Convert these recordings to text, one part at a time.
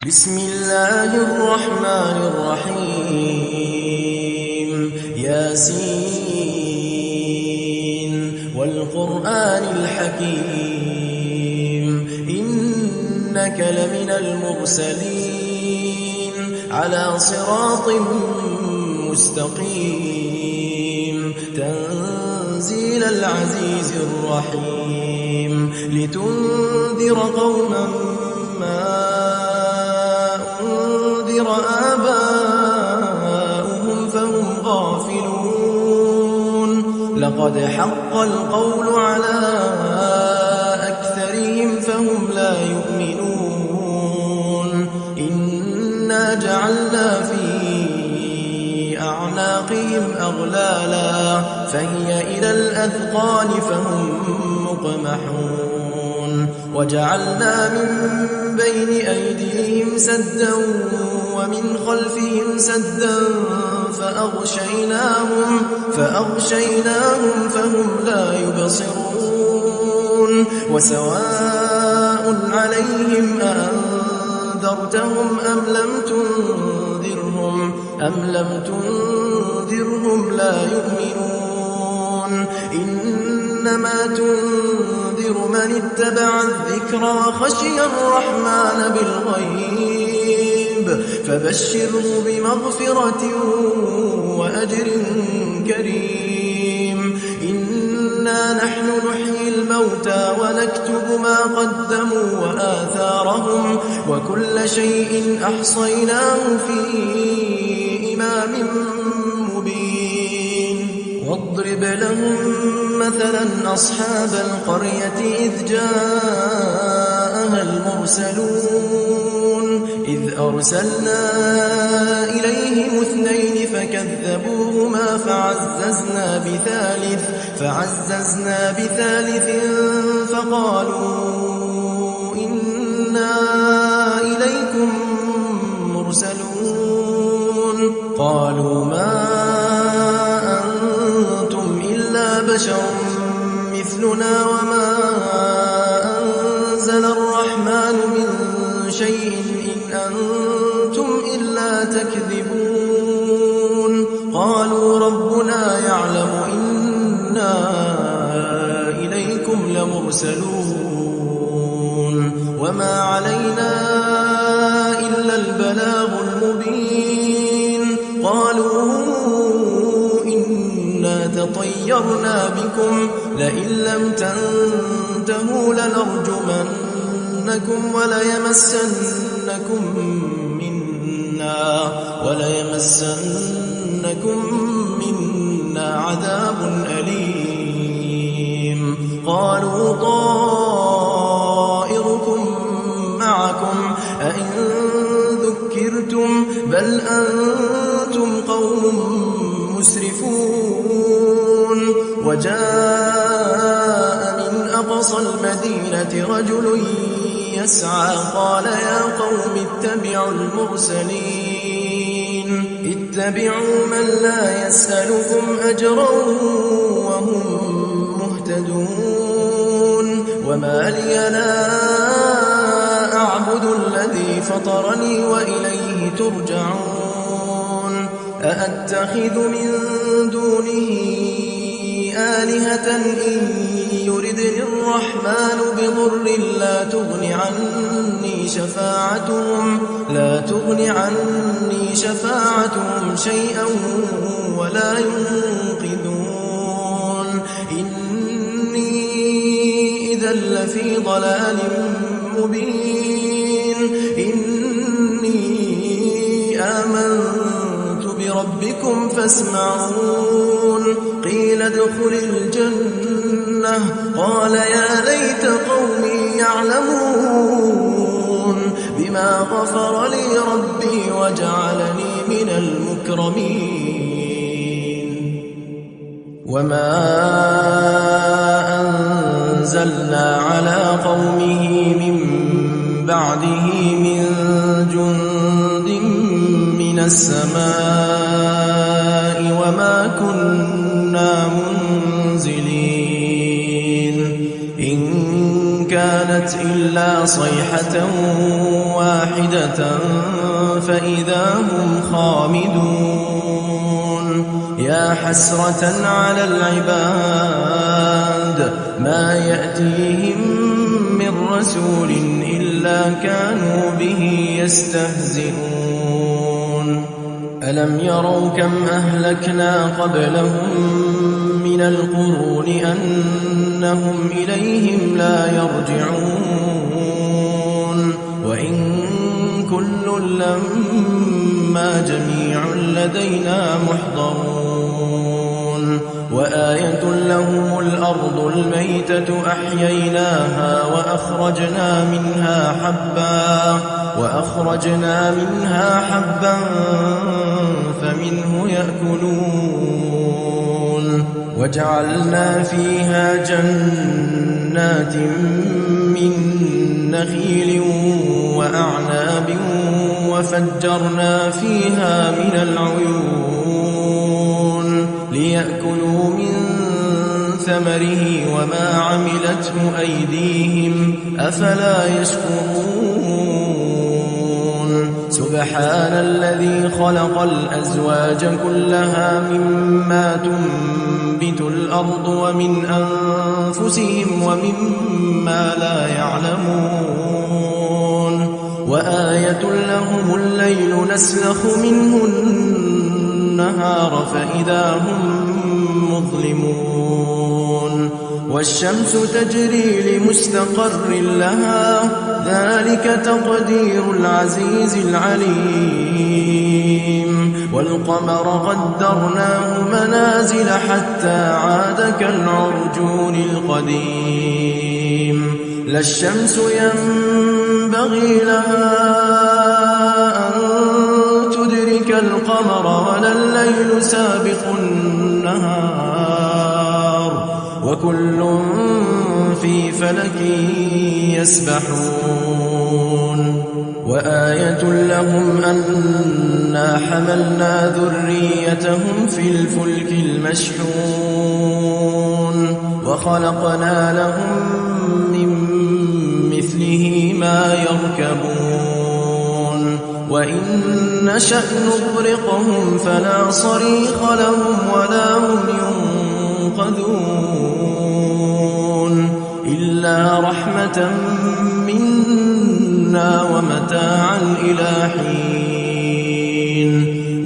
بسم الله الرحمن الرحيم ياسين والقرآن الحكيم إنك لمن المرسلين على صراط مستقيم تنزيل العزيز الرحيم لتنذر قوما ما أنذر آباؤهم فهم غافلون لقد حق القول على أكثرهم فهم لا يؤمنون إنا جعلنا في أعناقهم أغلالا فهي إلى الأذقان فهم مقمحون وجعلنا من بين أيديهم سدا ومن خلفهم سدا فأغشيناهم فهم لا يبصرون وسواء عليهم أأنذرتهم أم لم تنذرهم لا يؤمنون إنما تنذر من اتبع الذكر وخشي الرحمن بالغيب فبشره بمغفرة وأجر كريم إنا نحن نحيي الموتى ونكتب ما قدموا وآثارهم وكل شيء أحصيناه في إمام مبين واضرب لهم مثلا أصحاب القرية إذ جاءها المرسلون إذ أرسلنا إليهم 2 فكذبوهما فعززنا بثالث فقالوا إنا إليكم مرسلون قالوا ما أنتم إلا بشر مثلنا وما أنزل الرحمن من شيء إن أنتم إلا تكذبون قالوا ربنا يعلم إنا إليكم لمرسلون وما علينا إلا البلاغ المبين قالوا إنا تطيرنا بكم لئن لم تنتهوا لنرجمنكم وليمسنكم منا عذاب أليم قالوا طائركم معكم أئن ذكرتم بل أنتم قوم مسرفون وجاء من أقصى المدينة رجل يسعى قال يا قوم اتبعوا من لا يسألكم أجرا وهم مهتدون وما لي لا أعبد الذي فطرني وإليه ترجعون أأتخذ من دونه آلهة إن يردني الرحمن بضر لا تغن عني شفاعتهم شيئا ولا ينقذون إني إذا لفي ضلال مبين إني آمنت بربكم فاسمعون قيل ادخل الجنة قال يا ليت قومي يعلمون بما غفر لي ربي وجعلني من المكرمين وما أنزلنا على قومه من بعده من جند من السماء وما كنا منزلين إن كانت إلا صيحة واحدة فإذا هم خامدون يا حسرة على العباد ما يأتيهم من رسول إلا كانوا به يستهزئون ألم يروا كم أهلكنا قبلهم من القرون أنهم إليهم لا يرجعون وإن كل لما جميع لدينا محضرون وآية لهم الأرض الميتة أحييناها وأخرجنا منها حبا فمنه يأكلون وجعلنا فيها جنات من نخيل وأعناب وفجرنا فيها من العيون ليأكلوا من ثمره وما عملته أيديهم أفلا يشكرون سبحان الذي خلق الأزواج كلها مما تنبت الأرض ومن أنفسهم ومما لا يعلمون وآية لهم الليل نسلخ منه النهار فإذا هم مظلمون والشمس تجري لمستقر لها ذلك تقدير العزيز العليم والقمر قدرناه منازل حتى عاد كالعرجون القديم لا الشمس ينبغي لها أن تدرك القمر ولا الليل سابق النهار وكل في فلك يسبحون وآية لهم أنا حملنا ذريتهم في الفلك المشحون وخلقنا لهم من مثله ما يركبون وإن نشأ نغرقهم فلا صريخ لهم ولا هم ينقذون إلا رحمة منا ومتاعا إلى حين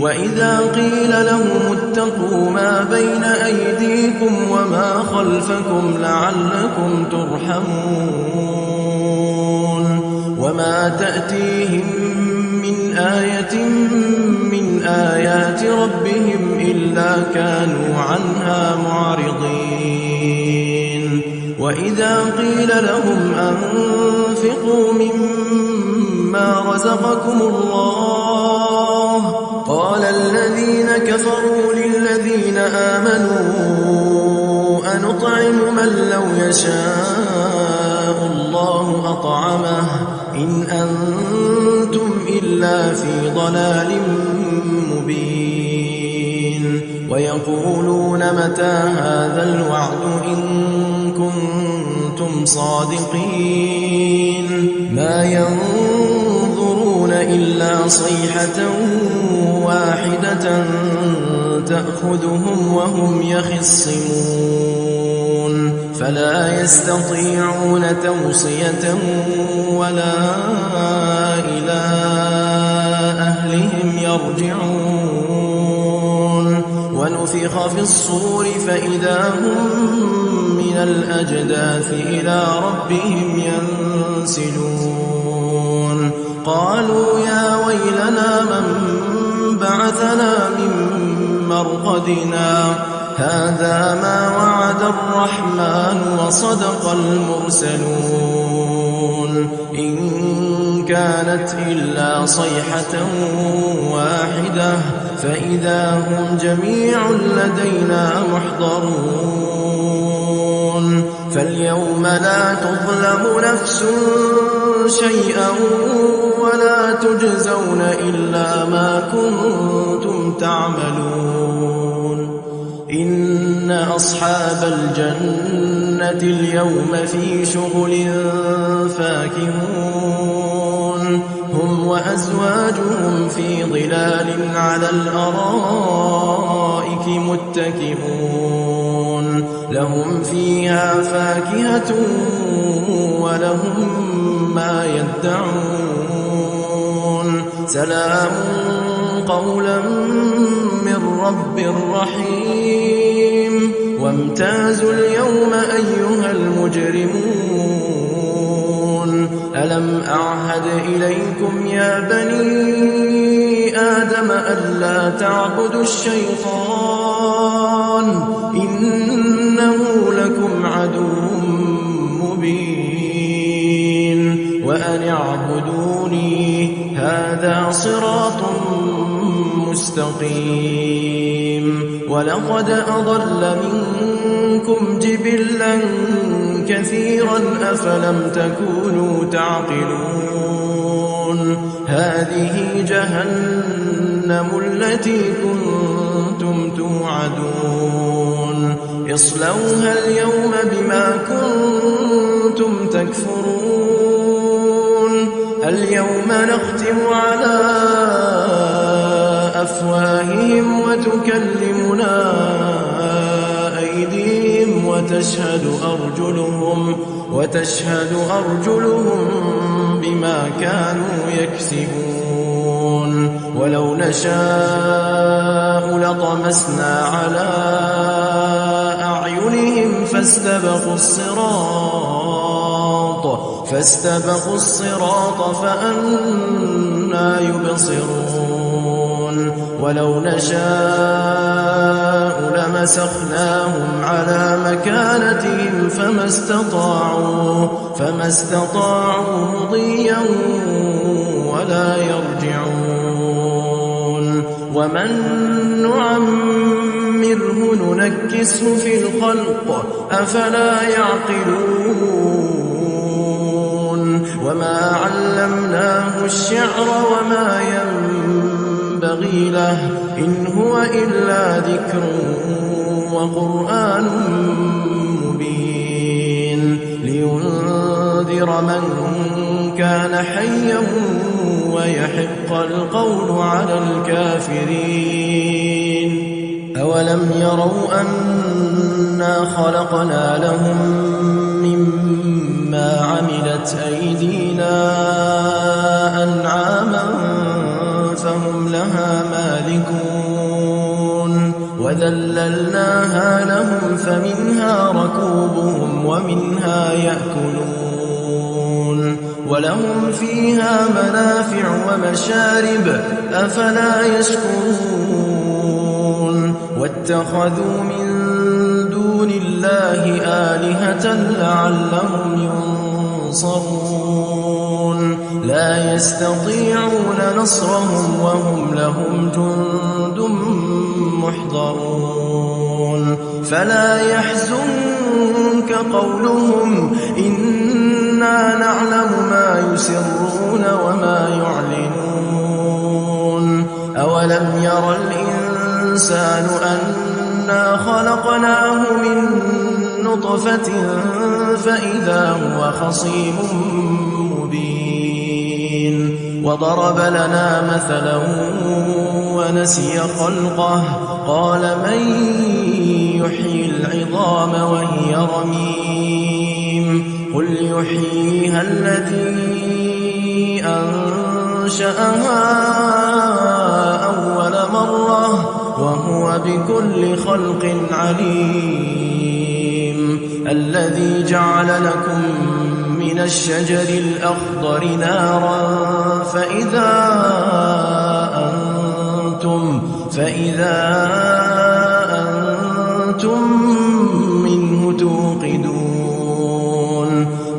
وإذا قيل لهم اتقوا ما بين أيديكم وما خلفكم لعلكم ترحمون وما تأتيهم من آية من آيات ربهم إلا كانوا عنها معرضين وإذا قيل لهم أنفقوا مما رزقكم الله قال الذين كفروا للذين آمنوا أنطعم من لو يشاء الله أطعمه إن أنتم إلا في ضلال مبين ويقولون متى هذا الوعد إن كنتم صادقين ما ينظرون إلا صيحة واحدة تأخذهم وهم يخصمون فلا يستطيعون توصية ولا إلى أهلهم يرجعون ونفخ في الصور فإذا هم من الأجداث إلى ربهم ينسلون قالوا يا ويلنا من بعثنا من مرقدنا هذا ما وعد الرحمن وصدق المرسلون إن كانت إلا صيحة واحدة فإذا هم جميع لدينا محضرون فاليوم لا تظلم نفس شيئا ولا تجزون إلا ما كنتم تعملون إن أصحاب الجنة اليوم في شغل فاكهون هم وأزواجهم في ظلال على الأرائك متكئون لهم فيها فاكهة ولهم ما يدعون سلام قولا من رب رحيم وامتازوا اليوم أيها المجرمون ألم أعهد إليكم يا بني آدم ألا تعبدوا الشيطان إنه لكم عدو مبين وأن اعبدوني هذا صراط مستقيم ولقد أضل منكم جبلا كثيرا أفلم تكونوا تعقلون هذه جهنم التي كنتم توعدون اصلوها اليوم بما كنتم تكفرون اليوم نختم على أفواههم وتكلمنا أيديهم وتشهد أرجلهم بما كانوا يكسبون ولو نشاء لطمسنا على أعينهم فاستبقوا الصراط فأنى يبصرون ولو نشاء لمسخناهم على مكانتهم فما استطاعوا مضيا ولا يرجعون ومن نعمره ننكسه في الخلق أفلا يعقلون وما علمناه الشعر وما ينبغي له إن هو إلا ذكر وقرآن مبين لينذر من كان حيا ويحق القول على الكافرين أولم يروا أنا خلقنا لهم مما عملت أيدينا أنعاما فهم لها مالكون وذللناها لهم فمنها ركوبهم ومنها يأكلون ولهم فيها منافع ومشارب أفلا يشكرون واتخذوا من دون الله آلهة لعلهم ينصرون لا يستطيعون نصرهم وهم لهم جند محضرون فلا يحزنك قولهم إنا نعلم ما يسرون وما يعلنون أولم ير الإنسان أنا خلقناه من نطفة فإذا هو خصيم مبين وضرب لنا مثلا ونسي خلقه قال من يحيي العظام وهي رميم قل يحييها الذي أنشأها أول مرة وهو بكل خلق عليم الذي جعل لكم من الشجر الأخضر نارا فإذا أنتم منه توقدون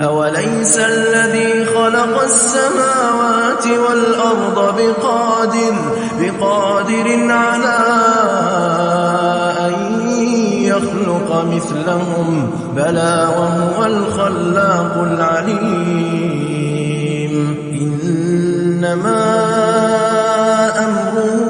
أوليس الذي خلق السماوات والأرض بقادر على أن يخلق مثلهم بلى وهو الخلاق العليم إنما أمره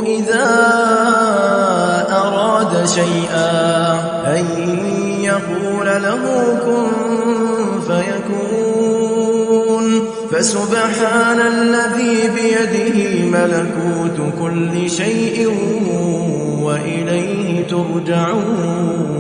إذا أراد شيئا أن يقول له كن فسبحان الذي بيده ملكوت كل شيء وإليه ترجعون.